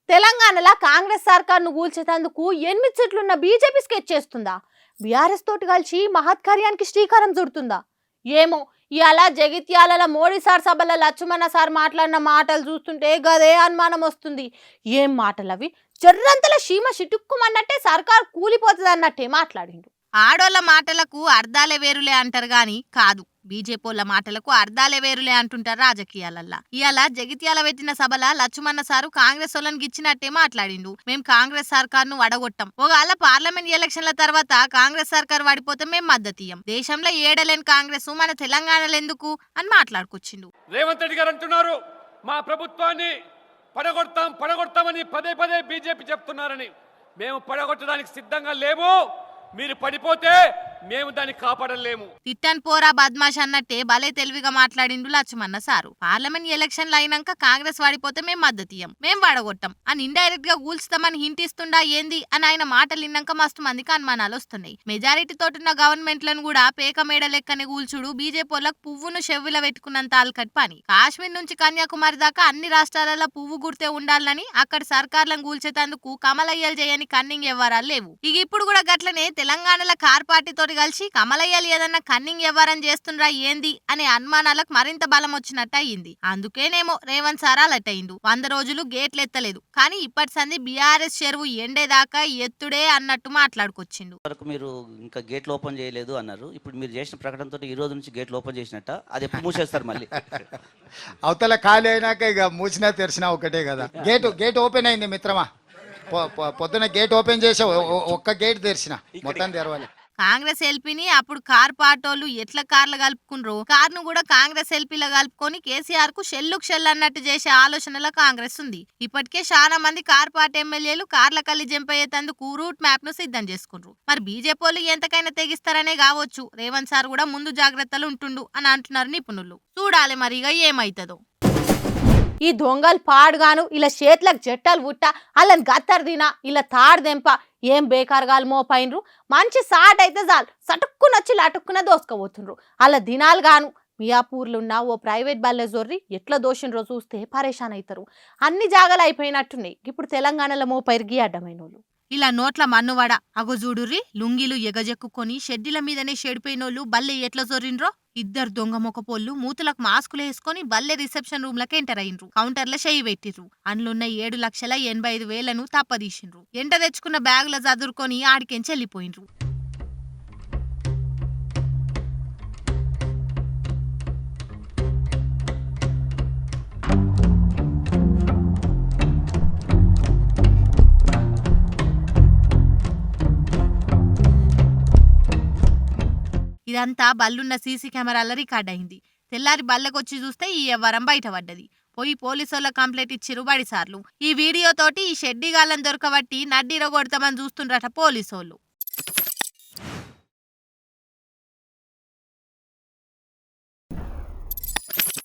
తెలంగాణలో Congress సర్కార్ను కూల్చేందుకు 8 సీట్లున్న BJP sketch చేస్తుందా? BRS తోటి కలిసి మహత్కార్యానికి శ్రీకారం చుడుతుందా? ఏమో ఇవాళ జగిత్యాల మోడీ సార్ సభలో లక్ష్మణ సార్ మాట్లాడిన మాటలు చూస్తుంటే గదే అనుమానం వస్తుంది. ఏం మాటలు అవి? జర్రంతల సీమ చిటుక్కుమన్నట్టే సర్కార్ కూలిపోతుంది అన్నట్టే మాట్లాడిండు. ఆడోళ్ళ మాటలకు అర్థాలే వేరులే అంటారు గాని కాదు, బీజేపీల మాటలకు అర్థాలే వేరులే అంటుంటారు రాజకీయాలల్లా. ఇవాళ జగిత్యాల పెట్టిన సభల లక్ష్మణ సారు కాంగ్రెస్ వాళ్ళని గిచ్చినట్టే మాట్లాడిండు. మేం కాంగ్రెస్ సర్కార్ ను వడగొట్టాం, ఒకవేళ పార్లమెంట్ ఎలక్షన్ల తర్వాత కాంగ్రెస్ సర్కార్ వడిపోతే మేం మద్దతియం, దేశంలో ఏడలేని కాంగ్రెస్ మన తెలంగాణలో ఎందుకు అని మాట్లాడుకొచ్చిండు. రేవంత్ రెడ్డి గారు అంటున్నారు మా ప్రభుత్వాన్ని పడగొడతామని పదే పదే బీజేపీ చెప్తున్నారని. మేము పడగొట్టడానికి సిద్ధంగా లేము, మీరు పడిపోతే మేము దాన్ని కాపాడలేము. తిట్టన్ పోరా బద్మాష్ అన్నట్టే భలే తెలివిగా మాట్లాడిండు లక్ష్మణ సారు. పార్లమెంట్ ఎలక్షన్లు అయినాక కాంగ్రెస్ వాడిపోతే మేం మద్దతియం, మేం వాడగొట్టాం అని ఇండైరెక్ట్ గా కూల్చుతామని హింట్ ఇస్తుండా ఏంది అని ఆయన మాటలు విన్నాక మస్తు మందికి అనుమానాలు వస్తున్నాయి. మెజారిటీ తోటున్న గవర్నమెంట్లను కూడా పేక మేడ లెక్కనే కూల్చుడు బీజేపీలకు పువ్వును చెవిలో పెట్టుకున్నంత అల్కట్ పని. కాశ్మీర్ నుంచి కన్యాకుమారి దాకా అన్ని రాష్ట్రాలలో పువ్వు గుర్తే ఉండాలని అక్కడ సర్కార్లను కూల్చేందుకు కమలయ్యలు చేయని కన్నింగ్ వ్యవహారాలు లేవు. ఇక ఇప్పుడు కూడా గట్లనే తెలంగాణలో కార్ పార్టీతో కలిసి కమలయ్యలు ఏదన్నా కన్నింగ్ వ్యవహారం చేస్తుండ్రా ఏంది అనే అనుమానాలకు మరింత బలం వచ్చినట్టు అయ్యింది. అందుకేనేమో రేవంత్ సార్ అలటైండు. 100 రోజులు గేట్లు ఎత్తలేదు, కానీ ఇప్పటి సంది బీఆర్ఎస్ చెరువు ఎండేదాకా ఎత్తుడే అన్నట్టు మాట్లాడుకొచ్చిండు. మీరు ఇంకా గేట్లు ఓపెన్ చేయలేదు అన్నారు. ఇప్పుడు మీరు చేసిన ప్రకటనతో ఈ రోజు నుంచి గేట్లు ఓపెన్ చేసినట్ట, అది ఎప్పుడు మూసేస్తారు మళ్ళీ? అవతల ఖాళీ అయినాక ఇక మూసినా తెరిచినా ఒకటే కదా. గేట్ ఓపెన్ అయింది మిత్రమా, పొద్దున గేట్ ఓపెన్ చేసా, ఒక్క గేట్ తెరిచిన, మొత్తం తెరవాలి. కాంగ్రెస్ ఎల్పీని అప్పుడు కార్ పాటోళ్ళు ఎట్లా కార్లు కలుపుకున్రో కార్ను కూడా కాంగ్రెస్ ఎల్పీలో కలుపుకొని కేసీఆర్ కు షెల్ అన్నట్టు చేసే ఆలోచనలో కాంగ్రెస్ ఉంది. ఇప్పటికే చాలా మంది కార్ పార్టీ ఎమ్మెల్యేలు కార్ల కల్లి జంప్ అయ్యేందుకు రూట్ మ్యాప్ ను సిద్ధం చేసుకున్నారు. మరి బీజేపీ ఎంతకైనా తెగిస్తారనే కావచ్చు రేవంత్ సార్ కూడా ముందు జాగ్రత్తలు ఉంటుండు అని అంటున్నారు నిపుణులు. చూడాలి మరి ఇక ఏమైతుందో. ఈ దొంగలు పాడుగాను ఇలా చేతులకు జట్టాలు పుట్ట వాళ్ళని గత్తర్దినా ఇలా తాడుదెంప ఏం బేకారుగాలు మోపైనరు. మంచి సాట్ అయితే చాలు సటుక్కునొచ్చి లటుక్కున దోసుకపోతుండ్రు. అలా దినాలు గాను మియాపూర్లున్న ఓ ప్రైవేట్ బల్లె జొర్రి ఎట్లా దోషినరో చూస్తే పరేషాన్ అవుతారు. అన్ని జాగాలు అయిపోయినట్టున్నాయి. ఇప్పుడు తెలంగాణలో మోపైరిగి అడ్డమైన వాళ్ళు ఇలా నోట్ల మన్నువాడ అగజూడుర్రి లుంగిలు ఎగజెక్కుకొని షెడ్డిల మీదనే షెడిపోయినోళ్ళు బల్లె ఎట్లా జొర్రిండ్రో. 2 దొంగ మొకపోళ్ళు మూతులకు మాస్కులు వేసుకొని బల్లె రిసెప్షన్ రూమ్ లకు ఎంటర్ అయ్యిండ్రు. కౌంటర్ల షెయి పెట్టిర్రు. అందులున్న 7,85,000ను తప్పదీసిండ్రు. ఎంట తెచ్చుకున్న బ్యాగుల చదురుకొని ఆడికెంచి వెళ్ళిపోయిండ్రు. ఇదంతా బల్లున్న సీసీ కెమెరాల రికార్డ్ అయింది. తెల్లారి బల్లకొచ్చి చూస్తే ఈ వ్యవహారం బయటపడ్డది. పోయి పోలీసుల కంప్లైంట్ ఇచ్చిరు బడిసార్లు. ఈ వీడియోతోటి ఈ షెడ్డిగాళ్ళని దొరకబట్టి నడ్డిరగొడతామని చూస్తుండ్రట పోలీసోళ్ళు.